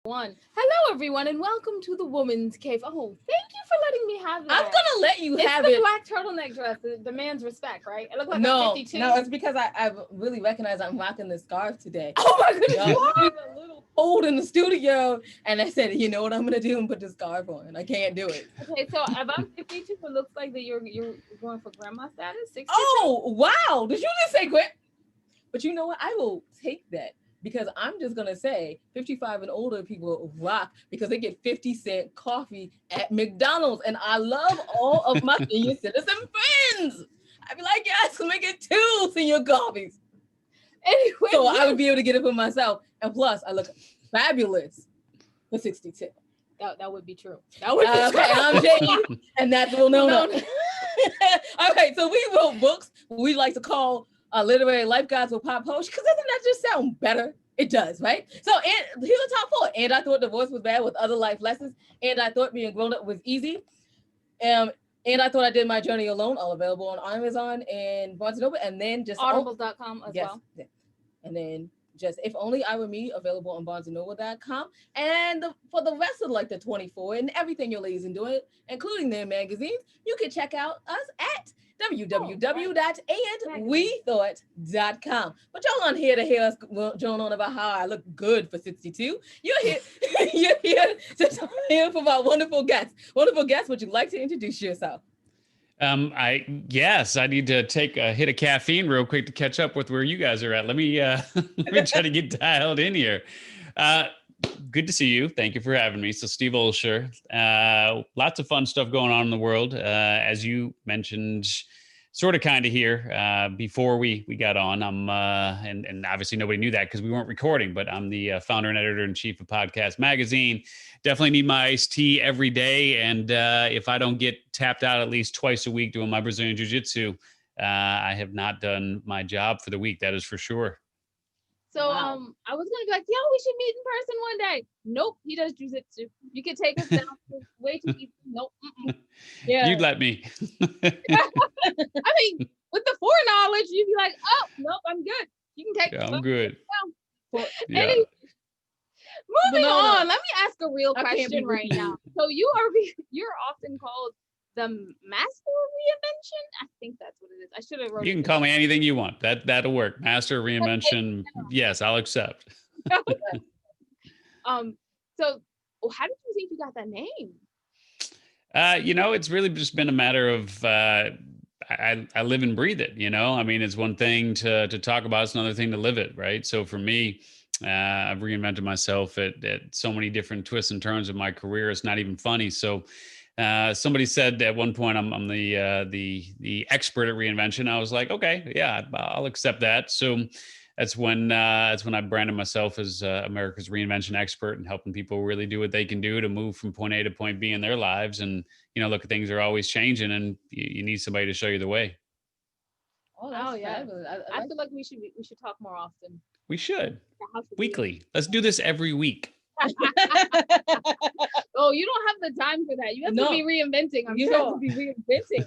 Hello, everyone, and welcome to the Woman's Cave. Oh, thank you for letting me have that. I'm gonna let you have It's it. the black turtleneck dress. It demands respect, right? It looks like No, a 52. no, it's because I really recognize I'm rocking this scarf today. Oh my goodness, Y'all, you are. a little cold in the studio, and I said, you know what I'm gonna do and put this scarf on. I can't do it. Okay, so if I'm 52, it looks like that you're going for grandma status. 62. Oh wow! Did you just say quick? But you know what? I will take that. Because I'm just going to say 55 and older people rock because they get 50-cent coffee at McDonald's. And I love all of my senior citizen friends. I'd be like, yes, let me get 2 senior coffees. Anyway, so I would be able to get it for myself. And plus, I look fabulous for 62. That would be true. That would be true. Okay, I'm Jane, and that's Will Nona. Okay, so we wrote books we like to call literary life guides with pop poetry, because doesn't that just sound better? It does, right? So and here's a top 4. And I thought divorce was bad with other life lessons. And I thought being grown up was easy. And I thought I did my journey alone, all available on Amazon and Barnes & Noble. And then just Audibles.com as well. Yeah. And then just If Only I Were Me, available on BarnesandNoble.com. And for the rest of like the 24 and everything your ladies enjoy, including their magazines, you can check out us at www.andwethought.com. But y'all aren't here to hear us drone on about how I look good for 62. You're here, you're here to hear from our wonderful guests. Wonderful guests, would you like to introduce yourself? I need to take a hit of caffeine real quick to catch up with where you guys are at. Let me try to get dialed in here. Good to see you. Thank you for having me. So Steve Olsher, lots of fun stuff going on in the world. As you mentioned, sort of kind of here before we got on. I'm and obviously nobody knew that because we weren't recording, but I'm the founder and editor in chief of Podcast Magazine. Definitely need my iced tea every day. And if I don't get tapped out at least twice a week doing my Brazilian Jiu-Jitsu, I have not done my job for the week. That is for sure. So I was gonna be like, yo, we should meet in person one day. Nope, he does jujitsu. You can take us down to way too easy. Nope. Yeah, you'd let me. I mean, with the foreknowledge, you'd be like, oh nope, I'm good. You can take. Yeah, I'm good. Well, yeah. Anyway, moving on. Let me ask a real question right now. So you're often called the master of reinvention. I think that's what it is. I should have wrote. You can call me anything you want. That'll work. Master of reinvention. Yes, I'll accept. So how did you think you got that name? It's really just been a matter of I live and breathe it. I mean, it's one thing to talk about, it's another thing to live it, right? So for me, I've reinvented myself at so many different twists and turns of my career. It's not even funny. So somebody said at one point, I'm the expert at reinvention. I was like, okay, yeah, I'll accept that. So that's when I branded myself as America's reinvention expert and helping people really do what they can do to move from point A to point B in their lives. And, look, things are always changing and you need somebody to show you the way. Oh yeah. I feel like we should talk more often. We should. Weekly. Let's do this every week. Oh, you don't have the time for that. You have to be reinventing. You have to be reinventing.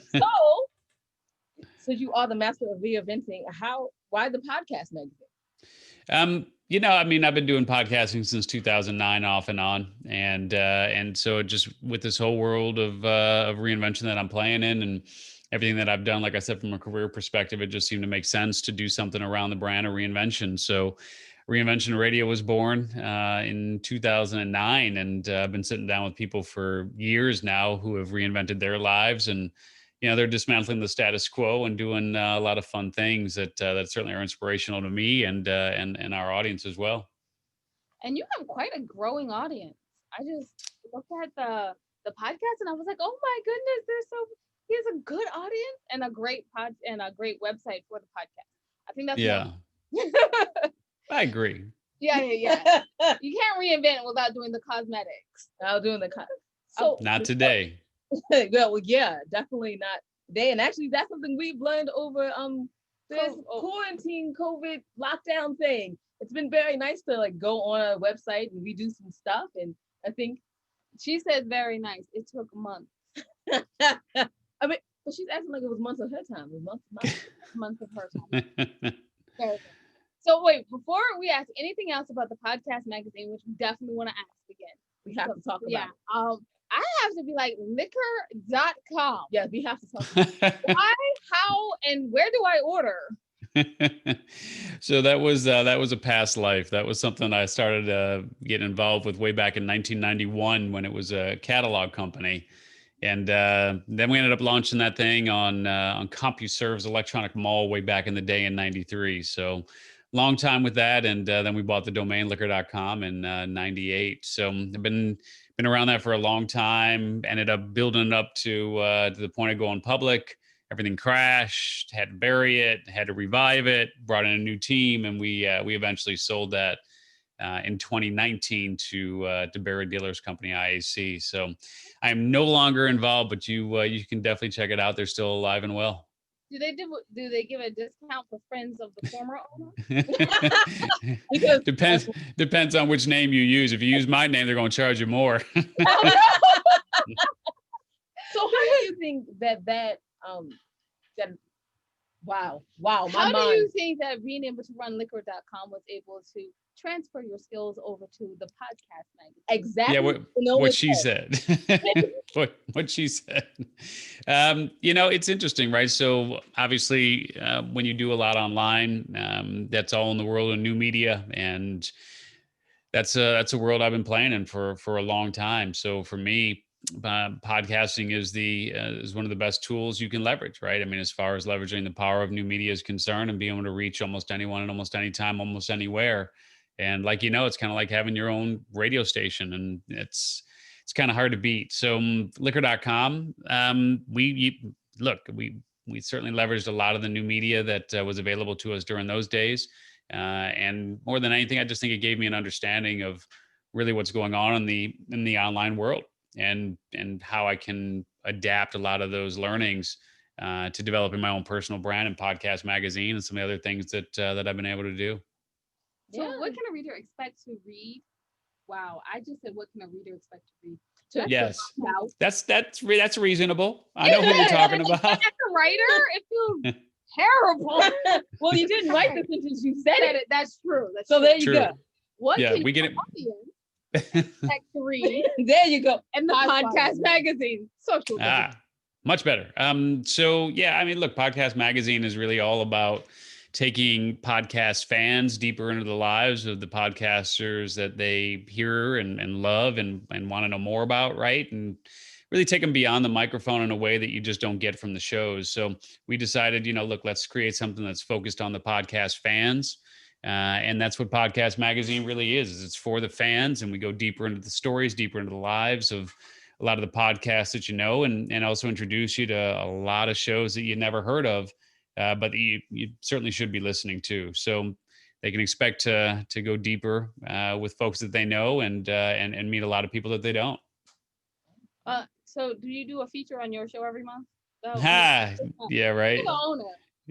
So you are the master of reinventing. Why the podcast magazine? I've been doing podcasting since 2009 off and on. And so just with this whole world of reinvention that I'm playing in and everything that I've done, like I said, from a career perspective, it just seemed to make sense to do something around the brand of reinvention. So Reinvention Radio was born in 2009, and I've been sitting down with people for years now who have reinvented their lives, and they're dismantling the status quo and doing a lot of fun things that certainly are inspirational to me and our audience as well. And you have quite a growing audience. I just looked at the podcast and I was like, oh my goodness, he has a good audience and a great website for the podcast. I think that's I agree. Yeah. You can't reinvent without doing the cosmetics. So not today. Well, yeah, definitely not today. And actually, that's something we've learned over this quarantine COVID lockdown thing. It's been very nice to go on a website and redo some stuff. And I think she said very nice. It took months. I mean, but she's acting like it was months of her time. It was months of her time. So wait, before we ask anything else about the podcast magazine, which we definitely want to ask, We have to talk about Yeah. it. I have to be like liquor.com. Yeah, we have to talk about it. Why, how, and where do I order? So that was a past life. That was something I started getting involved with way back in 1991 when it was a catalog company, and then we ended up launching that thing on CompuServe's Electronic Mall way back in the day in '93. So long time with that, and then we bought the domain liquor.com in '98. So I've been around that for a long time. Ended up building it up to the point of going public. Everything crashed, had to bury it, had to revive it, brought in a new team, and we eventually sold that in 2019 to Barry Dealers Company IAC. So I'm no longer involved, but you can definitely check it out. They're still alive and well. Do they give a discount for friends of the former owner? Because Depends on which name you use. If you use my name, they're going to charge you more. So how do you think that wow, my How mind. do you think that being able to run liquor.com was able to transfer your skills over to the podcast magazine? Exactly. Yeah, what she said. what she said. It's interesting, right? So obviously, when you do a lot online, that's all in the world of new media, and that's a world I've been playing in for a long time. So for me, podcasting is one of the best tools you can leverage, right? I mean, as far as leveraging the power of new media is concerned, and being able to reach almost anyone at almost any time, almost anywhere. And like it's kind of like having your own radio station, and it's kind of hard to beat. So liquor.com, we certainly leveraged a lot of the new media that was available to us during those days. And more than anything, I just think it gave me an understanding of really what's going on in the online world, and how I can adapt a lot of those learnings to developing my own personal brand and podcast magazine and some of the other things that I've been able to do. So what can a reader expect to read? Wow, I just said, what can a reader expect to read? Yes, that's reasonable. I know who you're talking about. As a writer, it feels terrible. Well, you didn't write the sentence, you said it. That's true. So there you go. What can we get it. Expect to read? There you go. And the podcast magazine. Social. Much better. So yeah, I mean, look, podcast magazine is really all about taking podcast fans deeper into the lives of the podcasters that they hear and love and want to know more about, right? And really take them beyond the microphone in a way that you just don't get from the shows. So we decided, look, let's create something that's focused on the podcast fans. And that's what Podcast Magazine really is. It's for the fans, and we go deeper into the stories, deeper into the lives of a lot of the podcasts that and also introduce you to a lot of shows that you never heard of, but you certainly should be listening to. So they can expect to go deeper with folks that they know and meet a lot of people that they don't. So do you do a feature on your show every month? Yeah, right. You're the owner.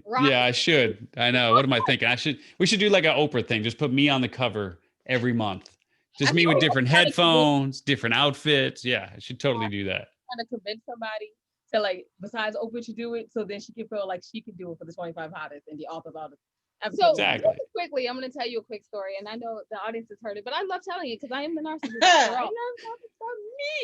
Right. Yeah, I should. I know. What am I thinking? We should do like an Oprah thing. Just put me on the cover every month. Just me with different headphones, different outfits. Yeah, I should totally do that. Trying to convince somebody to, like, besides Oprah, to do it, so then she can feel like she can do it for the 25 hottest and the author about it. So exactly. Quickly, I'm going to tell you a quick story, and I know the audience has heard it, but I love telling it because I am the narcissist.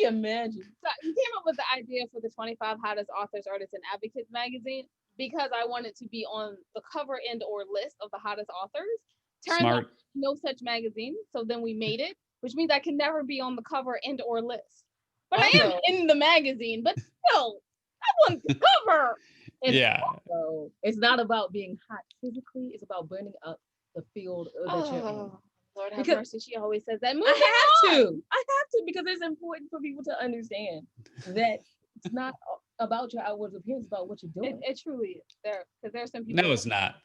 Me, imagine. So you came up with the idea for the 25 hottest authors, artists, and advocates magazine because I wanted to be on the cover and or list of the hottest authors. Turns out no such magazine, so then we made it, which means I can never be on the cover and or list. But I am in the magazine, but still, I want the cover. Also, it's not about being hot physically, it's about burning up the field that you're in. Lord have mercy, she always says that. I have to, because it's important for people to understand that it's not about your outward appearance, about what you're doing. It truly is. Because there's some people. No, it's not.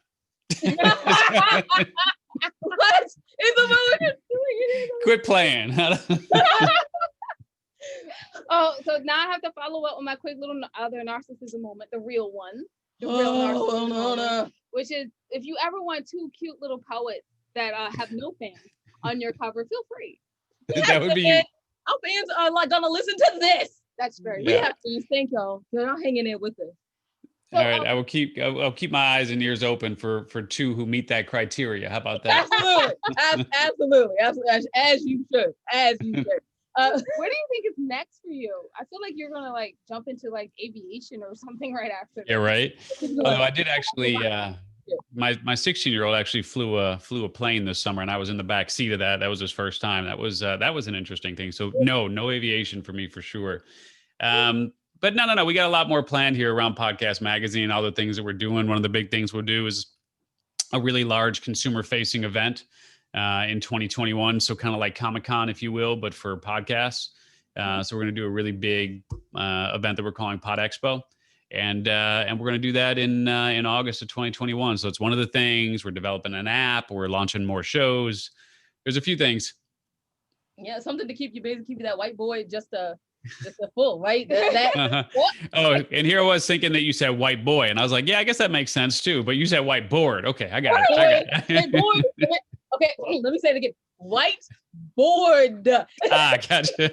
What? It's about what you're doing. Quit playing. So now I have to follow up on my quick little other narcissism moment, the real one. The real narcissism moment, which is, if you ever want two cute little poets that have no fans on your cover, feel free. That would be you. Our fans are like gonna listen to this. That's very We have to thank y'all. They're not hanging in with us. So, all right, I'll keep my eyes and ears open for two who meet that criteria. How about that? Absolutely. As you should. What do you think is next for you? I feel like you're gonna like jump into like aviation or something right after Yeah, this. right. Although I did actually, my 16-year-old actually flew a plane this summer, and I was in the back seat of that. That was his first time. That was an interesting thing. So no aviation for me for sure. But no. We got a lot more planned here around Podcast Magazine, all the things that we're doing. One of the big things we'll do is a really large consumer facing event in 2021. So kind of like Comic-Con, if you will, but for podcasts. So we're going to do a really big event that we're calling Pod Expo. And we're going to do that in August of 2021. So it's one of the things. We're developing an app. We're launching more shows. There's a few things. Yeah, something to keep you busy, keep you that white boy just a full, right? That Oh, and here I was thinking that you said white boy, and I was like, yeah, I guess that makes sense too. But you said white board. Okay, I got it. White board. Okay, let me say it again. White board. Gotcha.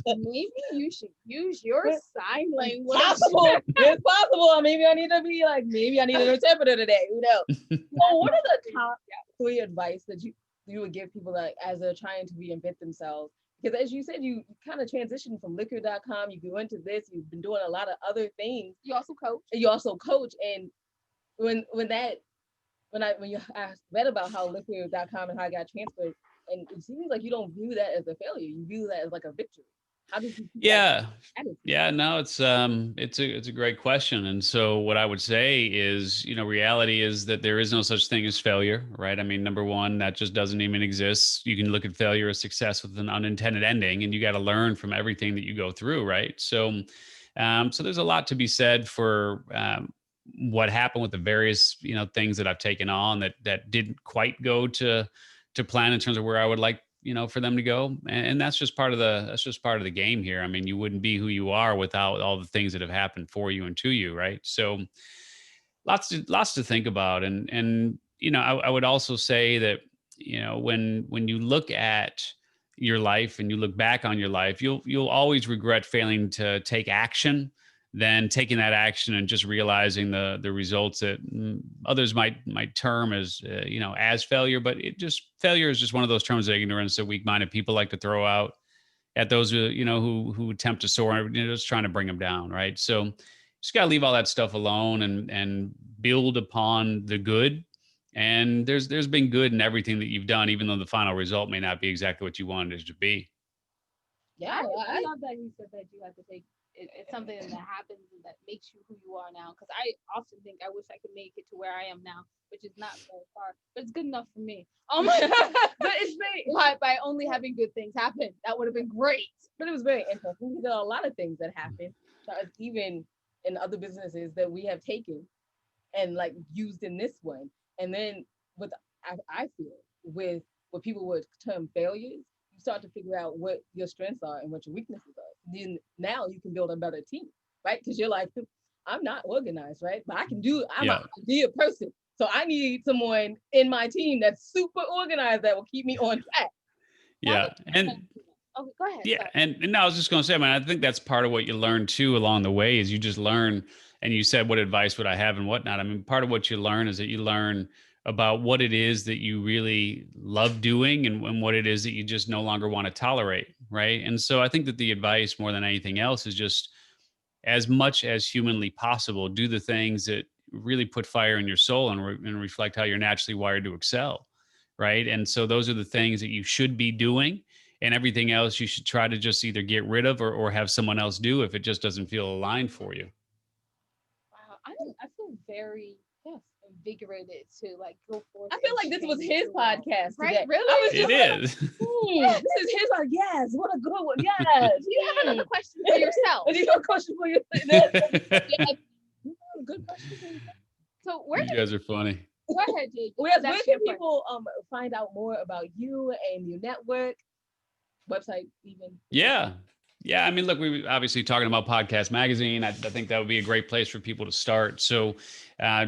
Maybe you should use your sign language. It's possible. Maybe I need an interpreter today. Who knows? So what are the top 3 advice that you would give people that as they're trying to reinvent themselves? Because as you said, you kind of transitioned from liquor.com, you go into this, you've been doing a lot of other things. You also coach. And when I read about how liquor.com and how I got transferred, and it seems like you don't view that as a failure, you view that as like a victory. How did you No, it's a great question. And so what I would say is, reality is that there is no such thing as failure, right? I mean, number one, that just doesn't even exist. You can look at failure as success with an unintended ending, and you got to learn from everything that you go through, right? So so there's a lot to be said for what happened with the various, things that I've taken on that didn't quite go to plan in terms of where I would like, for them to go. And that's just part of the game here. I mean, you wouldn't be who you are without all the things that have happened for you and to you. Right. So lots to think about. And, I would also say that, when you look at your life and you look back on your life, you'll always regret failing to take action than taking that action and just realizing the results that others might term as as failure. But failure is just one of those terms of ignorance that weak-minded people like to throw out at those who attempt to soar, just trying to bring them down, right? So just got to leave all that stuff alone and build upon the good. And there's been good in everything that you've done, even though the final result may not be exactly what you wanted it to be. Yeah, I love that you said that you have to take it's something that happens and that makes you who you are now. Because I often think I wish I could make it to where I am now, which is not very far, but it's good enough for me. But it's very by only having good things happen. That would have been great. But it was very interesting. There are a lot of things that happened, even in other businesses that we have taken and like used in this one. And then I feel with what people would term failures, you start to figure out what your strengths are and what your weaknesses are. Then now you can build a better team, right? Because you're like, I'm not organized, right? But I'm an idea person. So I need someone in my team that's super organized that will keep me on track. Yeah. And go ahead. Yeah. And no, I was just going to say, man, I think that's part of what you learn too along the way is you just learn. And you said, what advice would I have and whatnot? I mean, part of what you learn is that you learn about what it is that you really love doing and what it is that you just no longer want to tolerate. Right. And so I think that the advice more than anything else is just as much as humanly possible, do the things that really put fire in your soul and reflect how you're naturally wired to excel. Right. And so those are the things that you should be doing. And everything else you should try to just either get rid of or have someone else do if it just doesn't feel aligned for you. Wow. I feel very invigorated to like go forth. I feel like this was his podcast today. Right? Really? It is. This is his like, yes, what a good one. Yes. You have another question for yourself. You have a question for yourself. Good question for yourself. So where you guys are funny. Go ahead, Jake. Where can people find out more about you and your network? Website even? Yeah. I mean, look, we were obviously talking about Podcast Magazine. I think that would be a great place for people to start. So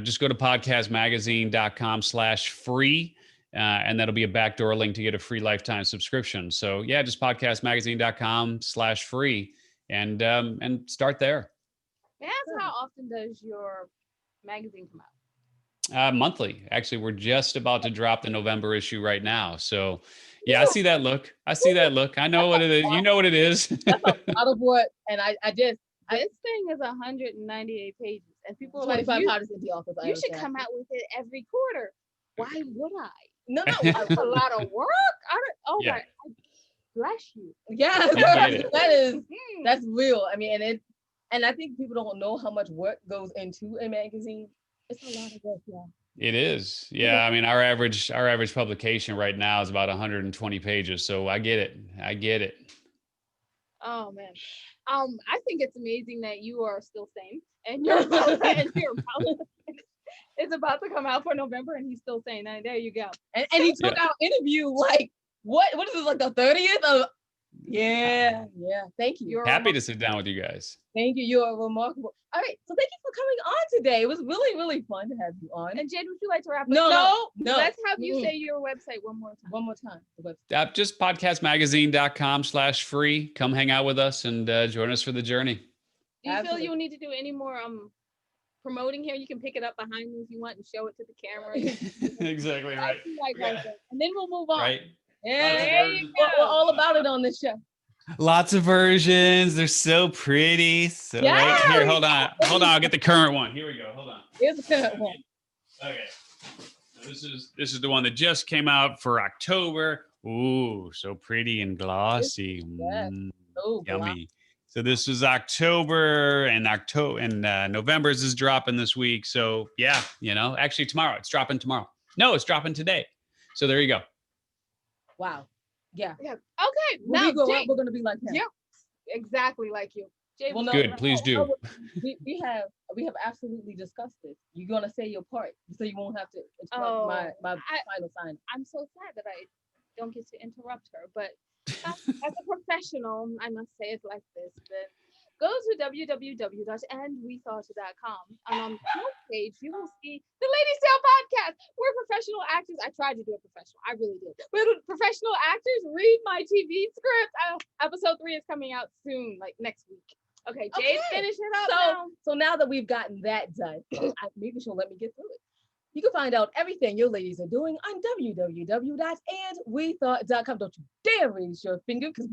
just go to podcastmagazine.com/free. And that'll be a backdoor link to get a free lifetime subscription. So yeah, just podcastmagazine.com/free and start there. May I ask how often does your magazine come out? Monthly. Actually, we're just about to drop the November issue right now. So, yeah, I see that look. I see that look. I know what it is. You know what it is. That's a lot of work. And I just, This thing is 198 pages, and people are like, 25 in the office. you should come out with it every quarter. Why would I? No, That's a lot of work. Yeah. I bless you. Yeah, get it. that's real. I mean, and I think people don't know how much work goes into a magazine. It's a lot of work, yeah. It is. Yeah. I mean, our average publication right now is about 120 pages. So I get it. I get it. Oh man. I think it's amazing that you are still sane and your policy is about to come out for November and he's still sane. And there you go. And he took our interview like what is this, like the 30th of yeah. Thank you. You're Happy to sit down with you guys. Thank you. You're remarkable. All right. So thank you for coming on today. It was really, really fun to have you on. And Jade, would you like to wrap up? No. Let's have you say your website one more time. One more time. Just podcastmagazine.com/free. Come hang out with us and join us for the journey. Do you feel you need to do any more promoting here? You can pick it up behind me if you want and show it to the camera. Exactly right. And then we'll move on. Right. Yeah, there you go. We're all about it on this show. Lots of versions. They're so pretty. So right here, hold on. I'll get the current one. Here we go. Hold on. Here's the current one. Okay. So this is the one that just came out for October. Ooh, so pretty and glossy. Yes. Oh, yummy. So this is October and November's is dropping this week. So yeah, actually tomorrow. It's dropping tomorrow. No, it's dropping today. So there you go. Wow. Yeah. Okay. When now we go Jade, up, we're gonna be like him. Yeah. Exactly like you. Jade, Well, no, Good. Please do. We have absolutely discussed this. You're gonna say your part, so you won't have to interrupt my final sign. I'm so sad that I don't get to interrupt her, but as a professional, I must say it like this. But go to www.andwethought.com, and on the page you will see the Ladies Tale podcast. We're professional actors. I tried to do it professional. I really did. We're professional actors. Read my TV script. Episode 3 is coming out soon, like next week. Okay, Jade, finish it up now. So now that we've gotten that done, maybe she'll let me get through it. You can find out everything your ladies are doing on www.andwethought.com. Don't you dare raise your finger, because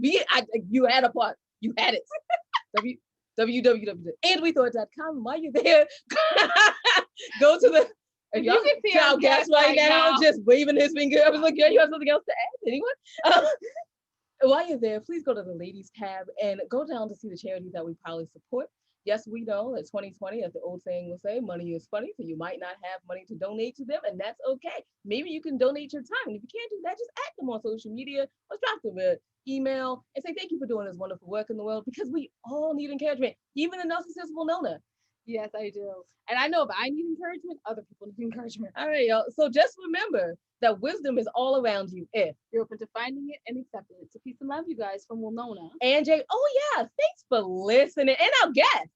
you had a part. You had it. www.andwethought.com. While you're there, go to the. You can see our guest right now just waving his finger. I was like, yeah, you have something else to add? Anyone? While you're there, please go to the ladies tab and go down to see the charities that we probably support. Yes, we know that 2020, as the old saying will say, money is funny, so you might not have money to donate to them, and that's okay. Maybe you can donate your time, and if you can't do that, just add them on social media or drop them an email and say thank you for doing this wonderful work in the world, because we all need encouragement, even the narcissist will know that. Yes, I do. And I know if I need encouragement, other people need encouragement. All right, y'all. So just remember that wisdom is all around you if you're open to finding it and accepting it. So peace and love, you guys, from Winona. and Jay. Oh yeah, thanks for listening. And our guest.